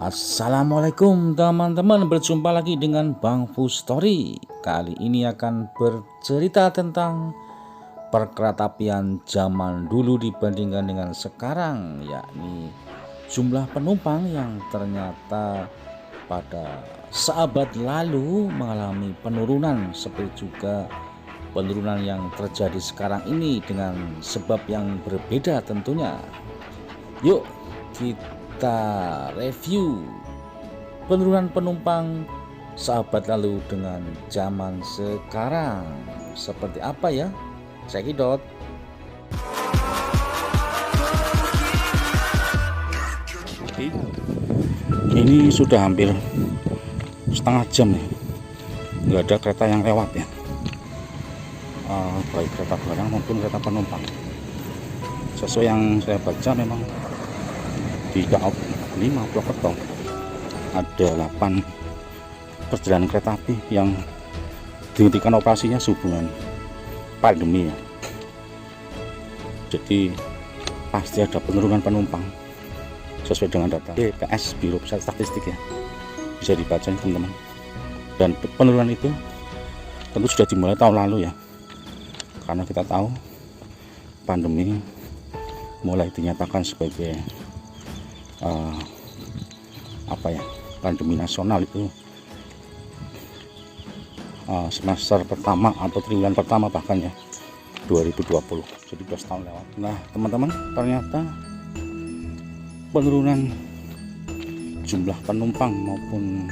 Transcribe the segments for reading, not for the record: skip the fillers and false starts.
Assalamualaikum teman-teman, berjumpa lagi dengan Bang Fu Story. Kali ini akan bercerita tentang perkeretaapian zaman dulu dibandingkan dengan sekarang, yakni jumlah penumpang yang ternyata pada seabad lalu mengalami penurunan, seperti juga penurunan yang terjadi sekarang ini dengan sebab yang berbeda tentunya. Yuk kita review penurunan penumpang sahabat lalu dengan zaman sekarang seperti apa ya. Check it out. Ini sudah hampir setengah jam nih, nggak ada kereta yang lewat ya, baik kereta barang maupun kereta penumpang. Sesuai yang saya baca, memang di KOP 5 Purwokerto ada 8 perjalanan kereta api yang dihentikan operasinya sehubungan pandemi ya. Jadi pasti ada penurunan penumpang sesuai dengan data BPS, Biro Pusat Statistik ya, bisa dibaca teman-teman. Dan penurunan itu tentu sudah dimulai tahun lalu ya, karena kita tahu pandemi mulai dinyatakan sebagai pandemi nasional itu semester pertama atau triwulan pertama bahkan ya 2020, jadi 12 tahun lewat. Nah teman-teman, ternyata penurunan jumlah penumpang maupun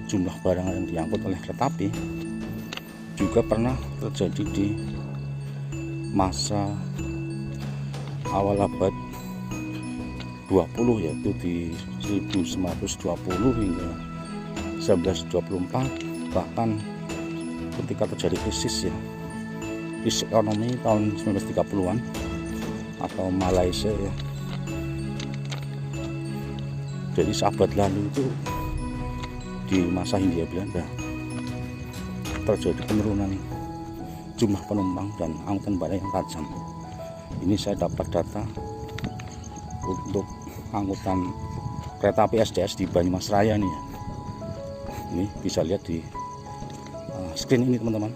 jumlah barang yang diangkut oleh kereta api juga pernah terjadi di masa awal abad 20, yaitu di 1920 hingga 1924, bahkan ketika terjadi krisis ya, krisis ekonomi tahun 1930-an atau Malaysia ya. Jadi seabad lalu itu di masa Hindia Belanda terjadi penurunan jumlah penumpang dan angkutan barang yang tajam. Ini saya dapat data untuk angkutan kereta api SDS di Banyumas Raya nih ya. Ini bisa lihat di screen ini teman-teman.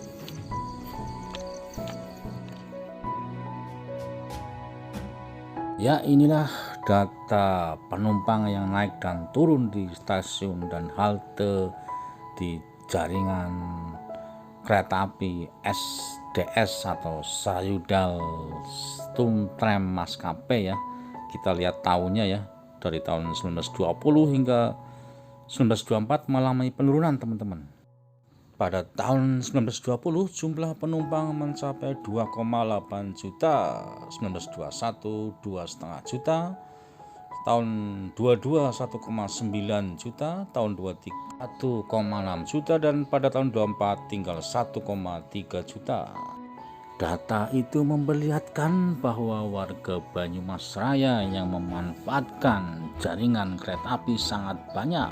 Ya, inilah data penumpang yang naik dan turun di stasiun dan halte di jaringan kereta api SDS atau Sayudal Stumtram Maskapai ya. Kita lihat tahunnya ya, dari tahun 1920 hingga 1924 mengalami penurunan teman-teman. Pada tahun 1920 jumlah penumpang mencapai 2,8 juta, 1921 2,5 juta, tahun 22 1,9 juta, tahun 23 1,6 juta, dan pada tahun 24 tinggal 1,3 juta. Data itu memperlihatkan bahwa warga Banyumas Raya yang memanfaatkan jaringan kereta api sangat banyak.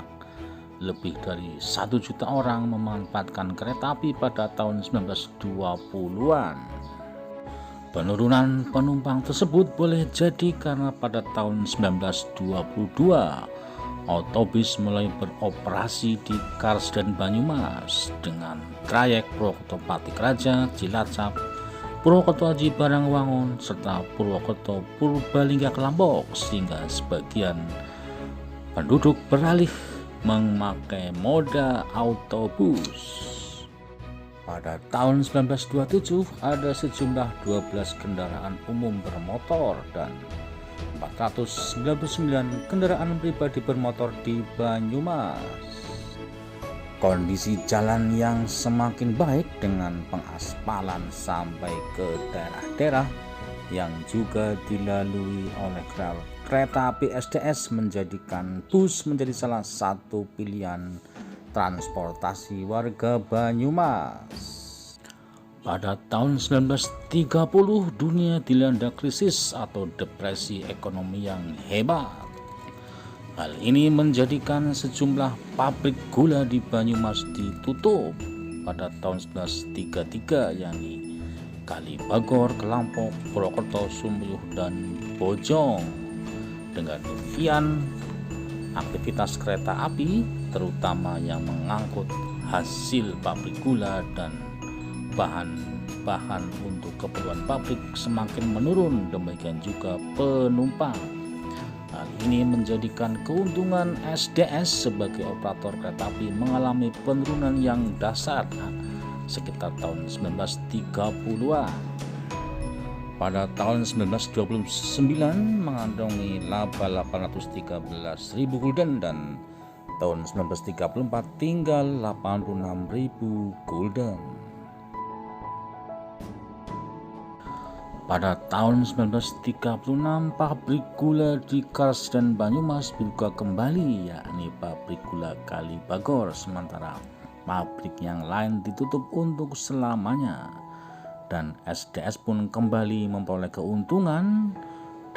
Lebih dari 1 juta orang memanfaatkan kereta api pada tahun 1920-an. Penurunan penumpang tersebut boleh jadi karena pada tahun 1922 otobus mulai beroperasi di Kars dan Banyumas dengan trayek Purwokerto Patik Raja, Cilacap, Purwokerto Aji Barangwangun, serta Purwokerto Purbalingga Kelampok, sehingga sebagian penduduk beralih memakai moda autobus. Pada tahun 1927 ada sejumlah 12 kendaraan umum bermotor dan 499 kendaraan pribadi bermotor di Banyumas. Kondisi jalan yang semakin baik dengan pengaspalan sampai ke daerah-daerah yang juga dilalui oleh kereta api SDS menjadikan bus menjadi salah satu pilihan transportasi warga Banyumas. Pada tahun 1930 dunia dilanda krisis atau depresi ekonomi yang hebat. Hal ini menjadikan sejumlah pabrik gula di Banyumas ditutup pada tahun 1933, yakni Kalibagor, Kelampok, Purwokerto, Sumbuyuh, dan Bojong. Dengan demikian, aktivitas aktivitas kereta api, terutama yang mengangkut hasil pabrik gula dan bahan-bahan untuk keperluan pabrik semakin menurun, demikian juga penumpang. Hal ini menjadikan keuntungan SDS sebagai operator kereta api mengalami penurunan yang dasar sekitar tahun 1930-an. Pada tahun 1929 mengantongi laba 813.000 gulden dan tahun 1934 tinggal 86.000 gulden. Pada tahun 1936 pabrik gula di Kars dan Banyumas buka kembali, yakni pabrik gula Kalibagor, sementara pabrik yang lain ditutup untuk selamanya. Dan SDS pun kembali memperoleh keuntungan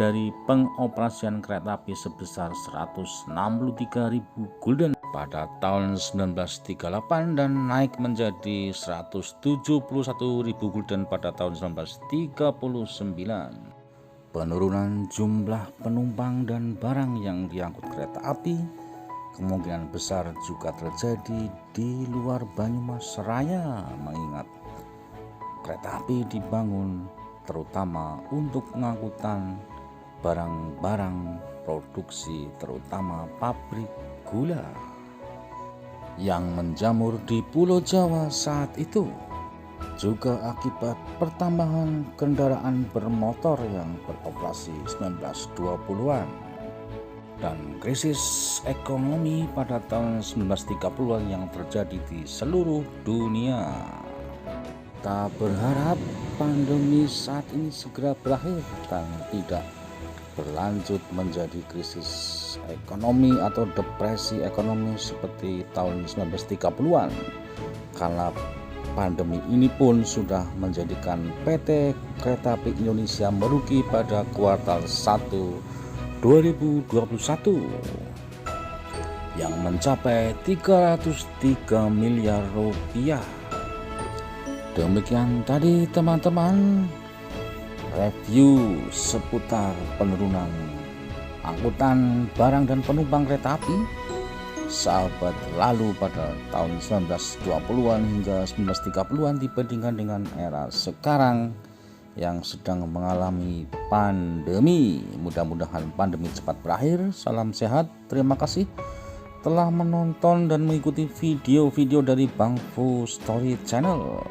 dari pengoperasian kereta api sebesar 163.000 gulden pada tahun 1938 dan naik menjadi 171.000 gulden pada tahun 1939. Penurunan jumlah penumpang dan barang yang diangkut kereta api kemungkinan besar juga terjadi di luar Banyumas Raya, mengingat kereta api dibangun terutama untuk pengangkutan barang-barang produksi, terutama pabrik gula yang menjamur di Pulau Jawa saat itu, juga akibat pertambahan kendaraan bermotor yang beroperasi 1920-an dan krisis ekonomi pada tahun 1930-an yang terjadi di seluruh dunia. Kita berharap pandemi saat ini segera berakhir dan tidak berlanjut menjadi krisis ekonomi atau depresi ekonomi seperti tahun 1930-an, karena pandemi ini pun sudah menjadikan PT Kereta Api Indonesia merugi pada kuartal 1 2021 yang mencapai 303 miliar rupiah. Demikian tadi teman-teman review seputar penurunan angkutan barang dan penumpang kereta api sahabat lalu pada tahun 1920-an hingga 1930-an dibandingkan dengan era sekarang yang sedang mengalami pandemi. Mudah-mudahan pandemi cepat berakhir. Salam sehat. Terima kasih telah menonton dan mengikuti video-video dari Bang Fu Story Channel.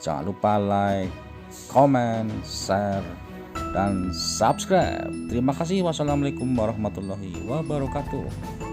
Jangan lupa like, komen, share, dan subscribe. Terima kasih. Wassalamualaikum warahmatullahi wabarakatuh.